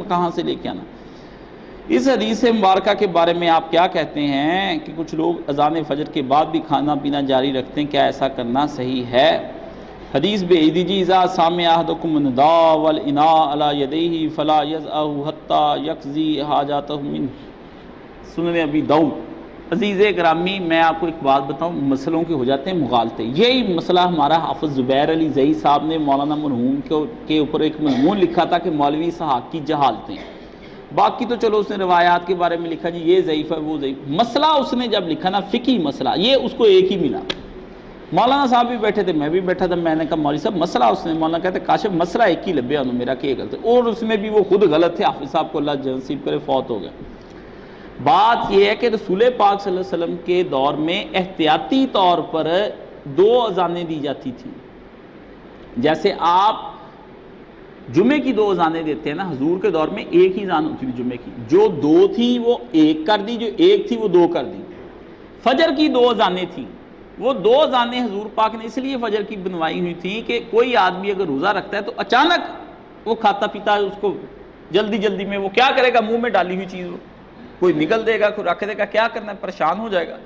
کہاں سے لے کے آنا. اس حدیث مبارکہ کے بارے میں آپ کیا کہتے ہیں کہ کچھ لوگ اذان فجر کے بعد بھی کھانا پینا جاری رکھتے ہیں, کیا ایسا کرنا صحیح ہے؟ حدیث بھیج دیجیے. اذا سمع احدکم النداء والاناء علی یدیہ فلا یضعه حتی یقضی حاجاتہ منہ, سنن ابی داؤد. عزیز گرامی, میں آپ کو ایک بات بتاؤں, مسئلوں کے ہو جاتے ہیں مغالطے. یہی مسئلہ ہمارا حافظ زبیر علی زئی صاحب نے مولانا مرحوم کے اوپر ایک مضمون لکھا تھا کہ مولوی اسحاق کی جہالتیں. باقی تو چلو اس نے روایات کے بارے میں لکھا جی یہ ضعیف ہے وہ ضعیف. مسئلہ اس نے جب لکھا نا فقہی مسئلہ, یہ اس کو ایک ہی ملا. مولانا صاحب بھی بیٹھے تھے, میں بھی بیٹھا تھا, میں نے کہا مولوی صاحب مسئلہ, اس نے مولانا کہتے کاشف مسئلہ ایک ہی لبیا انہوں میرا کہ غلط ہے, اور اس میں بھی وہ خود غلط تھے. حافظ صاحب کو اللہ جزا نصیب کرے, فوت ہو گیا. بات یہ ہے کہ رسول پاک صلی اللہ علیہ وسلم کے دور میں احتیاطی طور پر 2 اذانیں دی جاتی تھیں. جیسے آپ جمعے کی 2 اذانیں دیتے ہیں نا, حضور کے دور میں ایک ہی اذان ہوتی تھی جمعے کی, جو 2 تھی وہ 1 کر دی, جو 1 تھی وہ 2 کر دی. فجر کی 2 اذانیں تھیں, وہ 2 اذانیں حضور پاک نے اس لیے فجر کی بنوائی ہوئی تھیں کہ کوئی آدمی اگر روزہ رکھتا ہے تو اچانک وہ کھاتا پیتا ہے, اس کو جلدی جلدی میں وہ کیا کرے گا, منہ میں ڈالی ہوئی چیز کوئی نگل دے گا, کوئی رکھ دے گا, کیا کرنا ہے, پریشان ہو جائے گا.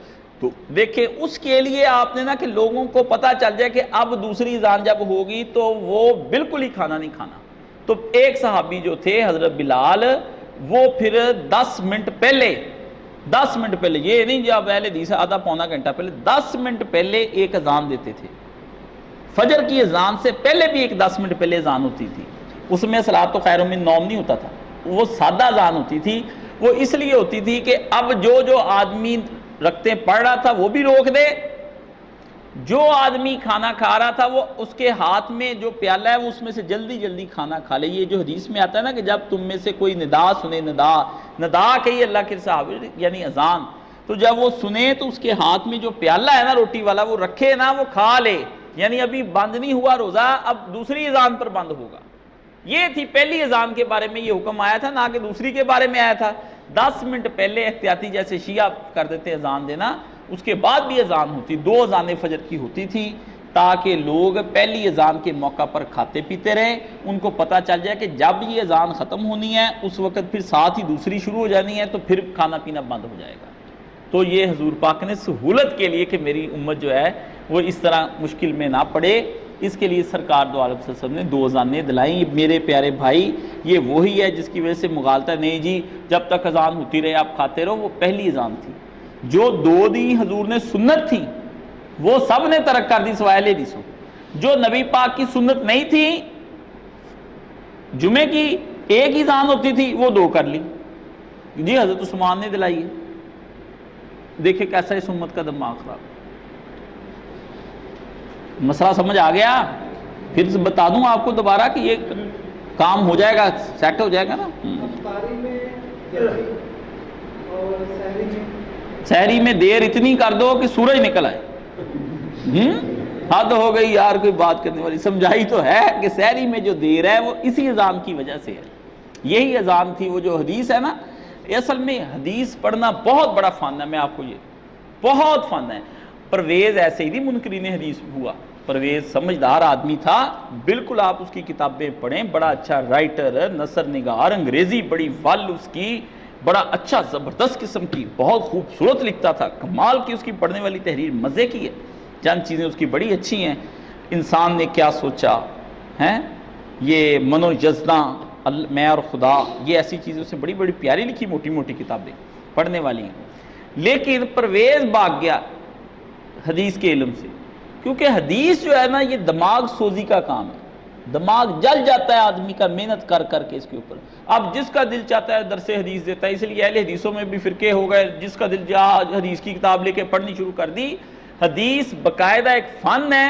تو دیکھیں اس کے لیے آپ نے نا کہ لوگوں کو پتہ چل جائے کہ اب دوسری اذان جب ہوگی تو وہ بالکل ہی کھانا نہیں کھانا. تو ایک صحابی جو تھے حضرت بلال, وہ پھر 10 منٹ پہلے, یہ نہیں جب اہل حدیث آدھا پونا گھنٹہ پہلے, 10 منٹ پہلے ایک اذان دیتے تھے. فجر کی اذان سے پہلے بھی ایک 10 منٹ پہلے اذان ہوتی تھی. اس میں صلاۃ خیر من النوم نہیں ہوتا تھا, وہ سادہ اذان ہوتی تھی. وہ اس لیے ہوتی تھی کہ اب جو آدمی رکھتے پڑھ رہا تھا وہ بھی روک دے, جو آدمی کھانا کھا رہا تھا وہ اس کے ہاتھ میں جو پیالہ ہے وہ اس میں سے جلدی جلدی کھانا کھا لے. یہ جو حدیث میں آتا ہے نا کہ جب تم میں سے کوئی ندا سنے, ندا کہی اللہ کے صحابہ یعنی اذان, تو جب وہ سنے تو اس کے ہاتھ میں جو پیالہ ہے نا روٹی والا وہ رکھے نا, وہ کھا لے. یعنی ابھی بند نہیں ہوا روزہ, اب دوسری اذان پر بند ہوگا. یہ تھی پہلی اذان کے بارے میں یہ حکم آیا تھا, نہ کہ دوسری کے بارے میں آیا تھا. 10 منٹ پہلے احتیاطی جیسے شیعہ کر دیتے اذان دینا, اس کے بعد بھی اذان ہوتی. 2 اذانیں فجر کی ہوتی تھی تاکہ لوگ پہلی اذان کے موقع پر کھاتے پیتے رہیں. ان کو پتہ چل جائے کہ جب یہ اذان ختم ہونی ہے اس وقت پھر ساتھ ہی دوسری شروع ہو جانی ہے, تو پھر کھانا پینا بند ہو جائے گا. تو یہ حضور پاک نے سہولت کے لیے کہ میری امت جو ہے وہ اس طرح مشکل میں نہ پڑے, اس کے لیے سرکار دو عالم صلی اللہ علیہ وسلم نے 2 اذانیں دلائیں. میرے پیارے بھائی, یہ وہی ہے جس کی وجہ سے مغالطہ نہیں جی جب تک اذان ہوتی رہے آپ کھاتے رہو. وہ پہلی اذان تھی. جو 2 دی حضور نے سنت تھی وہ سب نے ترک کر دی سوائے حدیثوں. جو نبی پاک کی سنت نہیں تھی, جمعے کی 1 ہی اذان ہوتی تھی, وہ 2 کر لی. جی حضرت عثمان نے دلائی ہے. دیکھیں کیسا اس امت کا دماغ خراب. مسئلہ سمجھ آ گیا؟ پھر بتا دوں آپ کو دوبارہ کہ یہ کام ہو جائے گا, سیٹ ہو جائے گا نا. سحری میں دیر اتنی کر دو کہ سورج نکل آئے. حد ہو گئی یار, کوئی بات کرنے والی. سمجھائی تو ہے کہ سحری میں جو دیر ہے وہ اسی اذان کی وجہ سے ہے. یہی اذان تھی. وہ جو حدیث ہے نا, اصل میں حدیث پڑھنا بہت بڑا فن ہے. میں آپ کو یہ بہت فن ہے. پرویز ایسے ہی نہیں منکرین حدیث ہوا. پرویز سمجھدار آدمی تھا بالکل. آپ اس کی کتابیں پڑھیں, بڑا اچھا رائٹر, نثر نگار, انگریزی بڑی ول اس کی, بڑا اچھا زبردست قسم کی, بہت خوبصورت لکھتا تھا. کمال کی اس کی پڑھنے والی تحریر, مزے کی ہے. چند چیزیں اس کی بڑی اچھی ہیں. انسان نے کیا سوچا ہے, یہ منو جزنا, میں اور خدا, یہ ایسی چیزیں اس نے بڑی بڑی پیاری لکھی, موٹی موٹی کتابیں پڑھنے والی ہیں. لیکن پرویز بھاگ گیا حدیث کے علم سے, کیونکہ حدیث جو ہے نا یہ دماغ سوزی کا کام ہے. دماغ جل جاتا ہے آدمی کا محنت کر کر کے اس کے اوپر. اب جس کا دل چاہتا ہے درس حدیث دیتا ہے. اس لیے اہل حدیثوں میں بھی فرقے ہو گئے. جس کا دل حدیث کی کتاب لے کے پڑھنی شروع کر دی. حدیث باقاعدہ ایک فن ہے,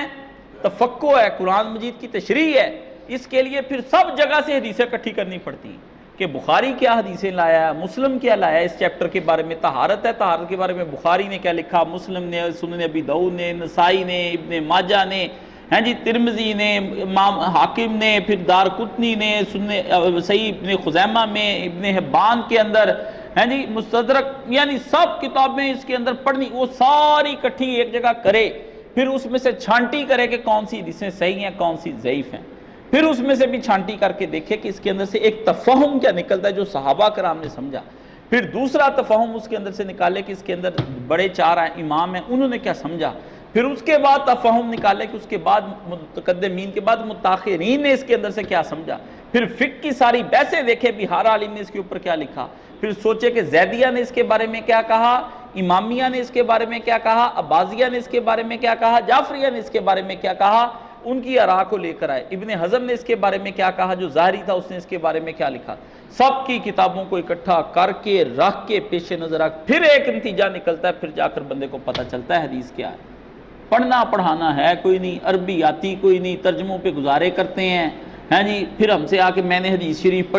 تفقہ ہے, قرآن مجید کی تشریح ہے. اس کے لیے پھر سب جگہ سے حدیثیں اکٹھی کرنی پڑتی ہیں کہ بخاری کیا حدیثیں لایا ہے, مسلم کیا لایا ہے. اس چیپٹر کے بارے میں طہارت ہے, طہارت کے بارے میں بخاری نے کیا لکھا, مسلم نے, سنن ابی داؤد نے, نسائی نے, ابن ماجہ نے, ہیں جی ترمذی نے, امام حاکم نے, پھر دارقطنی نے, صحیح ابن خزیمہ میں, ابن حبان کے اندر, ہیں جی مستدرک, یعنی سب کتابیں اس کے اندر پڑھنی. وہ ساری اکٹھی ایک جگہ کرے, پھر اس میں سے چھانٹی کرے کہ کون سی حدیثیں صحیح ہیں کون سی ضعیف ہیں. پھر اس میں سے بھی چھانٹی کر کے دیکھے کہ اس کے اندر سے ایک تفہم کیا نکلتا ہے جو صحابہ کرام نے سمجھا، پھر دوسرا تفہم اس کے اندر سے نکالے کہ اس کے اندر بڑے 4 امام ہیں انہوں نے کیا سمجھا، پھر اس کے بعد تفہم نکالے کہ اس کے بعد متقدمین کے بعد متاخرین نے اس کے اندر سے کیا سمجھا، پھر فقہ کی ساری بحثیں دیکھے بھی ہر عالم نے اس کے اوپر کیا لکھا، پھر سوچے کہ زیدیہ نے اس کے بارے میں کیا کہا، امامیہ نے اس کے بارے میں کیا کہا، عباسیہ نے اس کے بارے میں کیا کہا، جعفریہ نے اس کے بارے میں کیا کہا، ان کی آراء کو لے کر آئے، ابن حزم نے اس کے بارے میں کیا کہا، جو ظاہری تھا اس نے اس کے بارے میں کیا لکھا، سب کی کتابوں کو اکٹھا کر کے رکھ کے پیش نظر رکھ، پھر ایک نتیجہ نکلتا ہے، پھر جا کر بندے کو پتہ چلتا ہے حدیث کیا ہے۔ پڑھنا پڑھانا ہے کوئی نہیں، عربی آتی کوئی نہیں، ترجموں پہ گزارے کرتے ہیں، ہاں جی، پھر ہم سے آ کے میں نے حدیث شریف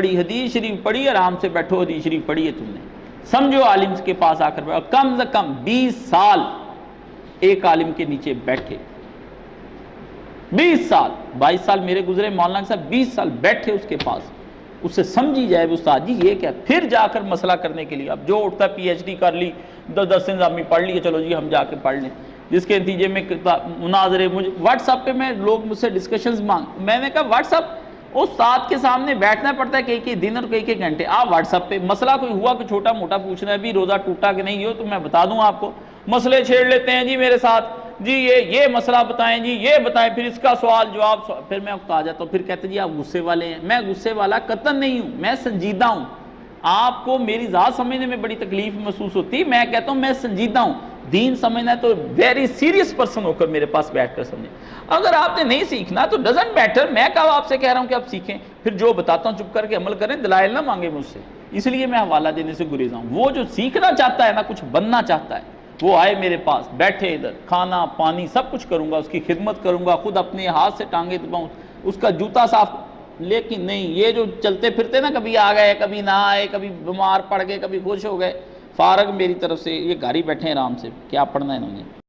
پڑھی، آرام سے بیٹھو، حدیث شریف پڑھی ہے تم نے، سمجھو عالم کے پاس آ کر بیٹھو، کم سے کم 20 سال ایک عالم کے نیچے بیٹھے، 20 سال، 22 سال میرے گزرے مولانا صاحب، 20 سال بیٹھے اس کے پاس، اس سے سمجھی جائے استاد جی یہ کیا، پھر جا کر مسئلہ کرنے کے لیے اب جو اٹھتا ہے پی ایچ ڈی کر لی، 10 نظامی پڑھ لیے، چلو جی ہم جا کے پڑھ لیں، جس کے نتیجے میں مناظرے، مجھے واٹس ایپ پہ میں لوگ مجھ سے ڈسکشنز مانگ، میں نے کہا واٹس ایپ استاد کے سامنے بیٹھنا پڑتا ہے کئی دن اور کئی گھنٹے، آپ واٹس ایپ پہ مسئلہ کوئی ہوا کہ چھوٹا موٹا پوچھنا ہے، بھی روزہ ٹوٹا کہ نہیں ہو تو میں بتا دوں آپ کو، مسئلے چھیڑ لیتے ہیں جی میرے ساتھ، جی یہ مسئلہ بتائیں، جی یہ بتائیں، پھر اس کا سوال جواب، پھر میں اکتا جاتا ہوں، پھر کہتے ہیں جی آپ غصے والے ہیں، میں غصے والا قطعاً نہیں ہوں، میں سنجیدہ ہوں، آپ کو میری ذات سمجھنے میں بڑی تکلیف محسوس ہوتی، میں کہتا ہوں میں سنجیدہ ہوں، دین سمجھنا ہے تو ویری سیریس پرسن ہو کر میرے پاس بیٹھ کر سمجھیں، اگر آپ نے نہیں سیکھنا تو ڈزنٹ میٹر، میں کہا آپ سے کہہ رہا ہوں کہ آپ سیکھیں، پھر جو بتاتا ہوں چپ کر کے عمل کریں، دلائل نہ مانگے مجھ سے، اس لیے میں حوالہ دینے سے گریزا ہوں، وہ جو سیکھنا چاہتا ہے نا، کچھ بننا چاہتا ہے، وہ آئے میرے پاس، بیٹھے ادھر، کھانا پانی سب کچھ کروں گا، اس کی خدمت کروں گا، خود اپنے ہاتھ سے ٹانگیں دباؤں، اس کا جوتا صاف، لیکن نہیں یہ جو چلتے پھرتے نا، کبھی آ گئے کبھی نہ آئے، کبھی بیمار پڑ گئے کبھی خوش ہو گئے، فارغ میری طرف سے، یہ گھر ہی بیٹھے ہیں آرام سے، کیا پڑھنا ہے انہوں نے۔